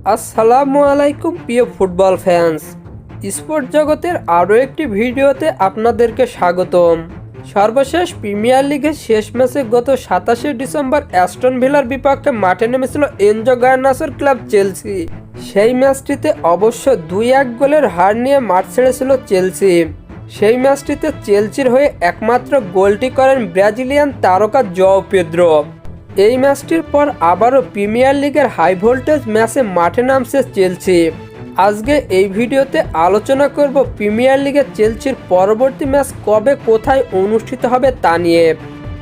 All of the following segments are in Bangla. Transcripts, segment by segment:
আসসালামু আলাইকুম প্রিয় ফুটবল ফ্যান্স, স্পোর্ট জগতের আরও একটি ভিডিওতে আপনাদেরকে স্বাগতম। সর্বশেষ প্রিমিয়ার লিগের শেষ ম্যাচে গত 27শে ডিসেম্বর অ্যাস্টন ভিলার বিপক্ষে মাঠে নেমেছিল এনজো গার্নাচোর ক্লাব চেলসি। সেই ম্যাচটিতে অবশ্য 2-1 গোলের হার নিয়ে মাঠ ছেড়েছিল চেলসি। সেই ম্যাচটিতে চেলসির হয়ে একমাত্র গোলটি করেন ব্রাজিলিয়ান তারকা জোয়াও পেদ্রো। এই ম্যাচটির পর আবারও প্রিমিয়ার লিগের হাই ভোল্টেজ ম্যাচে মাঠে নামছে চেলসি। আজকে এই ভিডিওতে আলোচনা করব প্রিমিয়ার লিগের চেলসির পরবর্তী ম্যাচ কবে কোথায় অনুষ্ঠিত হবে তা নিয়ে।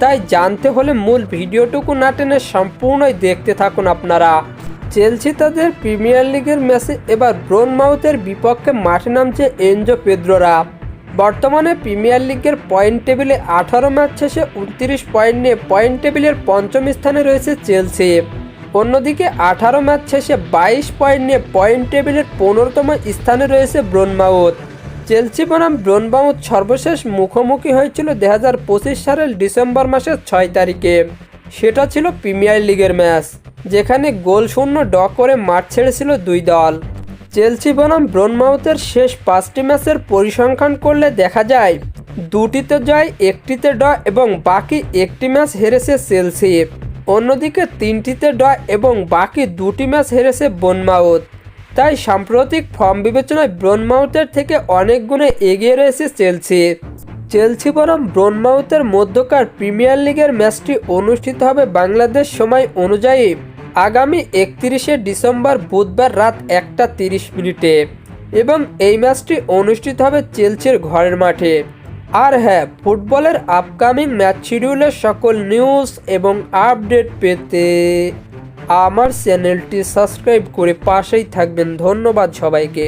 তাই জানতে হলে মূল ভিডিওটুকু না টেনে সম্পূর্ণই দেখতে থাকুন আপনারা। চেলসি তাদের প্রিমিয়ার লিগের ম্যাচে এবার ব্রনমাউথের বিপক্ষে মাঠে নামছে এনজো পেদ্রোরা। বর্তমানে প্রিমিয়ার লিগের পয়েন্ট টেবিলে 18 ম্যাচ শেষে 29 পয়েন্ট নিয়ে পয়েন্ট টেবিলের পঞ্চম স্থানে রয়েছে চেলসি। অন্যদিকে 18 ম্যাচ শেষে 22 পয়েন্ট নিয়ে পয়েন্ট টেবিলের 15তম স্থানে রয়েছে ব্রনমাউথ। চেলসি বনাম ব্রনমাউথ সর্বশেষ মুখোমুখি হয়েছিল 2025 সালের ডিসেম্বর মাসের 6 তারিখে। সেটা ছিল প্রিমিয়ার লিগের ম্যাচ, যেখানে গোল শূন্য ড্র করে মাঠ ছেড়েছিল দুই দল। চেলসি বনাম ব্রনমাউথের শেষ 5টি ম্যাচের পরিসংখ্যান করলে দেখা যায় 2টিতে জয়, 1টিতে ড্র এবং বাকি 1টি ম্যাচ হেরেছে চেলসি। অন্যদিকে 3টিতে ড্র এবং বাকি 2টি ম্যাচ হেরেছে ব্রনমাউথ। তাই সাম্প্রতিক ফর্ম বিবেচনায় ব্রনমাউথের থেকে অনেক গুণে এগিয়ে রয়েছে চেলসি। চেলসি বনাম ব্রনমাউথের মধ্যকার প্রিমিয়ার লিগের ম্যাচটি অনুষ্ঠিত হবে বাংলাদেশ সময় অনুযায়ী আগামী 31শে ডিসেম্বর বুধবার রাত 1:30 এবং এই ম্যাচটি অনুষ্ঠিত হবে চেলসির ঘরের মাঠে। আর হ্যাঁ, ফুটবলের আপকামিং ম্যাচ শিডিউলের সকল নিউজ এবং আপডেট পেতে আমার চ্যানেলটি সাবস্ক্রাইব করে পাশেই থাকবেন। ধন্যবাদ সবাইকে।